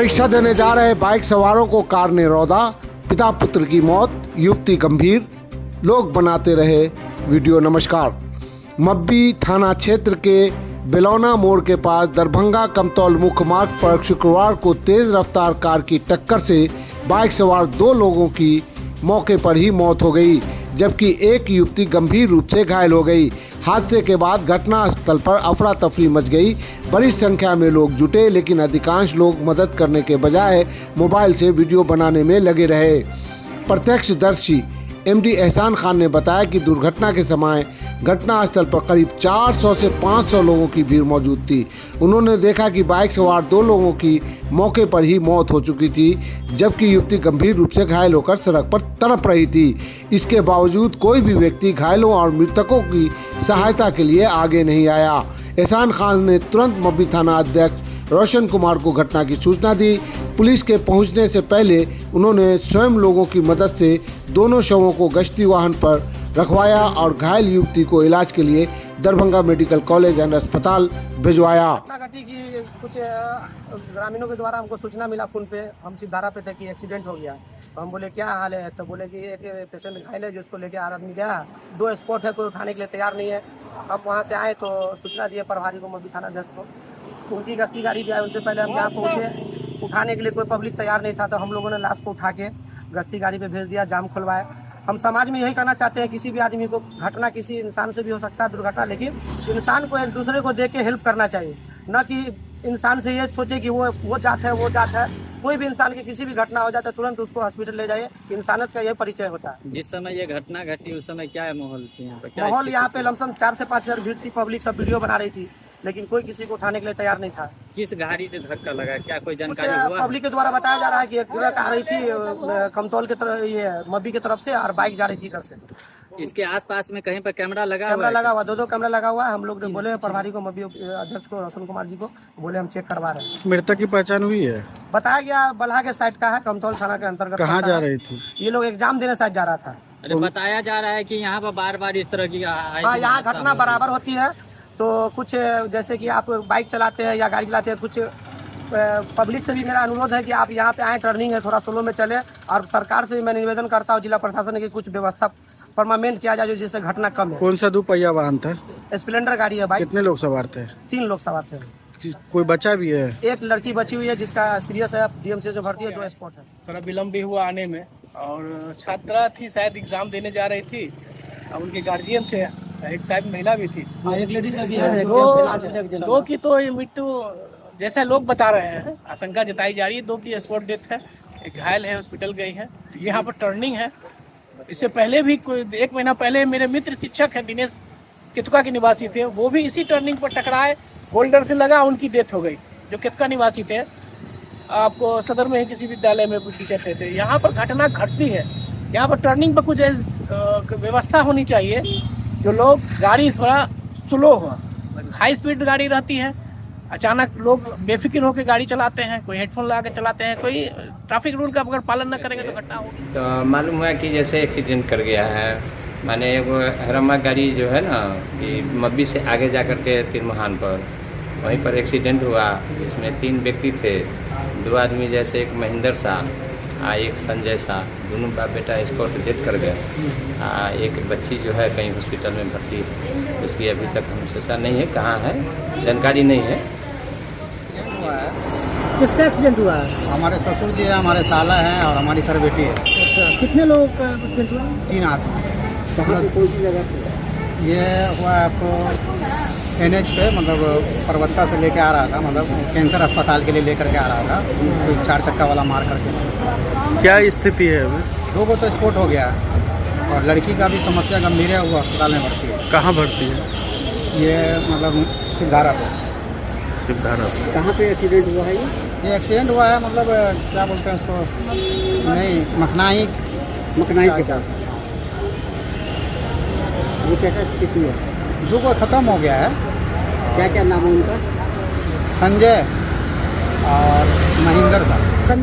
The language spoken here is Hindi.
परीक्षा देने जा रहे बाइक सवारों को कार ने रौंदा, पिता पुत्र की मौत, युवती गंभीर, लोग बनाते रहे वीडियो। नमस्कार। मब्बी थाना क्षेत्र के बेलौना मोड़ के पास दरभंगा कमतौल मुख्य मार्ग पर शुक्रवार को तेज रफ्तार कार की टक्कर से बाइक सवार 2 लोगों की मौके पर ही मौत हो गई, जबकि एक युवती गंभीर रूप से घायल हो गई। हादसे के बाद घटनास्थल पर अफरा तफरी मच गई। बड़ी संख्या में लोग जुटे, लेकिन अधिकांश लोग मदद करने के बजाय मोबाइल से वीडियो बनाने में लगे रहे। प्रत्यक्षदर्शी एमडी एहसान खान ने बताया कि दुर्घटना के समय घटनास्थल पर करीब 400 से 500 लोगों की भीड़ मौजूद थी। उन्होंने देखा कि बाइक सवार 2 लोगों की मौके पर ही मौत हो चुकी थी, जबकि युवती गंभीर रूप से घायल होकर सड़क पर तड़प रही थी। इसके बावजूद कोई भी व्यक्ति घायलों और मृतकों की सहायता के लिए आगे नहीं आया। एहसान खान ने तुरंत मब्बी थाना अध्यक्ष रोशन कुमार को घटना की सूचना दी। पुलिस के पहुंचने से पहले उन्होंने स्वयं लोगों की मदद से दोनों शवों को गश्ती वाहन पर रखवाया और घायल युवती को इलाज के लिए दरभंगा मेडिकल कॉलेज एंड अस्पताल भिजवाया। घटना की कुछ ग्रामीणों के द्वारा हमको सूचना मिला फोन पे। हम सिद्धारा पे थे कि एक्सीडेंट हो गया। तो हम बोले क्या हाल है, तो बोले कि एक पेशेंट घायल है जिसको लेके आदमी गया, 2 स्पॉट है, कोई उठाने के लिए तैयार नहीं है। अब वहाँ से आए तो सूचना दिए प्रभारी को, मब्बी थाना अध्यक्ष को। उनकी गश्ती गाड़ी भी आई, उनसे पहले हम यहाँ पहुँचे। उठाने के लिए कोई पब्लिक तैयार नहीं था, तो हम लोगों ने लाश को उठा के गश्ती गाड़ी पे भेज दिया, जाम खुलवाया। हम समाज में यही कहना चाहते हैं, किसी भी आदमी को घटना किसी इंसान से भी हो सकता है दुर्घटना, लेकिन इंसान को एक दूसरे को देख के हेल्प करना चाहिए, न कि इंसान से ये सोचे कि वो जात है, वो जात है। कोई भी इंसान की किसी भी घटना हो जाता है तुरंत उसको हॉस्पिटल ले जाइए। इंसानियत का यह परिचय होता है। जिस समय ये घटना घटी उस समय क्या माहौल थी यहाँ पे? माहौल यहाँ पे लमसम 4 से 5 हजार भीड़ थी। पब्लिक सब वीडियो बना रही थी, लेकिन कोई किसी को उठाने के लिए तैयार नहीं था। किस गाड़ी से धक्का लगा, क्या कोई जानकारी हुआ? पब्लिक के द्वारा बताया जा रहा है कि एक ट्रक आ रही थी कमतौल की तरफ, ये मब्बी की तरफ से, और बाइक जा रही थी इधर से। इसके आसपास में कहीं पर कैमरा लगा हुआ कैमरा लगा हुआ, 2 कैमरा लगा हुआ है। हम लोग बोले प्रभारी को, मब्बी अध्यक्ष को, रोशन कुमार जी को बोले हम चेक करवा रहे हैं। मृतक की पहचान हुई है? बताया गया बल्हा के साइड का है, कमतौल थाना के अंतर्गत। कहाँ जा रही थी? ये लोग एग्जाम देने साइड जा रहा था। अरे बताया जा रहा है कि यहाँ पर बार-बार इस तरह की हाँ, यहाँ घटना बराबर होती है। तो कुछ जैसे कि आप बाइक चलाते हैं या गाड़ी चलाते हैं, कुछ पब्लिक से भी मेरा अनुरोध है कि आप यहाँ पे आए, टर्निंग है, थोड़ा स्लो में चले। और सरकार से भी मैं निवेदन करता हूँ, जिला प्रशासन की कुछ व्यवस्था परमानेंट किया जाए जिससे घटना कम है। कौन सा 2 पहिया वाहन था? स्प्लेंडर गाड़ी है बाइक। कितने लोग सवार थे? 3 लोग सवार थे। कोई बचा भी है? एक लड़की बची हुई है जिसका सीरियस है, डीएमसी जो भर्ती है, 2 स्पॉट है। थोड़ा विलम्ब भी हुआ आने में, और छात्रा थी, शायद एग्जाम देने जा रही थी। उनके गार्जियन थे, एक शायद महिला भी थी, एक लेडीज भी है। 2 की तो मृत्यु जैसा लोग बता रहे हैं, आशंका जताई जा रही है। 2 की स्पॉट डेथ है, एक घायल है, हॉस्पिटल गई है। यहाँ पर टर्निंग है। इससे पहले भी कोई 1 महीना पहले मेरे मित्र शिक्षक हैं, दिनेश केतुका के निवासी थे, वो भी इसी टर्निंग पर टकराए, होल्डर से लगा, उनकी डेथ हो गई, जो केतुका निवासी थे। आपको सदर में ही किसी विद्यालय में कुछ टीचर थे। यहाँ पर घटना घटती है, यहाँ पर टर्निंग पर कुछ व्यवस्था होनी चाहिए, जो लोग गाड़ी थोड़ा स्लो हो। हाई स्पीड गाड़ी रहती है, अचानक लोग बेफिक्र होकर गाड़ी चलाते हैं, कोई हेडफोन लगा के चलाते हैं, कोई ट्रैफिक रूल का अगर पालन न करेंगे तो घटना होगी। तो मालूम हुआ कि जैसे एक्सीडेंट कर गया है, माने वो हरमा गाड़ी जो है ना, कि मब्बी से आगे जा कर के तिरमहान पर, वहीं पर एक्सीडेंट हुआ। इसमें 3 व्यक्ति थे, 2 आदमी, जैसे एक महेंद्र शाह, एक संजय शाह, दोनों बाप बेटा स्पॉट डेथ कर गए। एक बच्ची जो है कहीं हॉस्पिटल में भर्ती है, उसकी अभी तक हम सोचा नहीं है कहाँ है, जानकारी नहीं है। किसका एक्सीडेंट हुआ है? हमारे ससुर जी है, हमारे साला है और हमारी सर बेटी है। अच्छा, कितने लोगों का एक्सीडेंट हुआ? 3 आदमी। कहाँ पे, कौन सी जगह पे? ये हुआ आपको NH पे, मतलब परवत्ता से लेके आ रहा था, मतलब कैंसर अस्पताल के लिए लेकर के आ रहा था, कोई 4 चक्का वाला मार करके। क्या स्थिति है अभी? 2 को तो स्पॉट हो गया है, और लड़की का भी समस्या गंभीर है, वो अस्पताल में भर्ती है। कहाँ भर्ती है? ये मतलब सिद्धारा पे। सिद्धारा पे। कहाँ पे एक्सीडेंट हुआ है? ये एक्सीडेंट हुआ है, मतलब क्या बोलते हैं उसको, नहीं, मखनाई के पास। ये कैसा स्थिति है? 2 को ख़त्म हो गया है। क्या क्या नाम है उनका? संजय और महेंद्र साहब।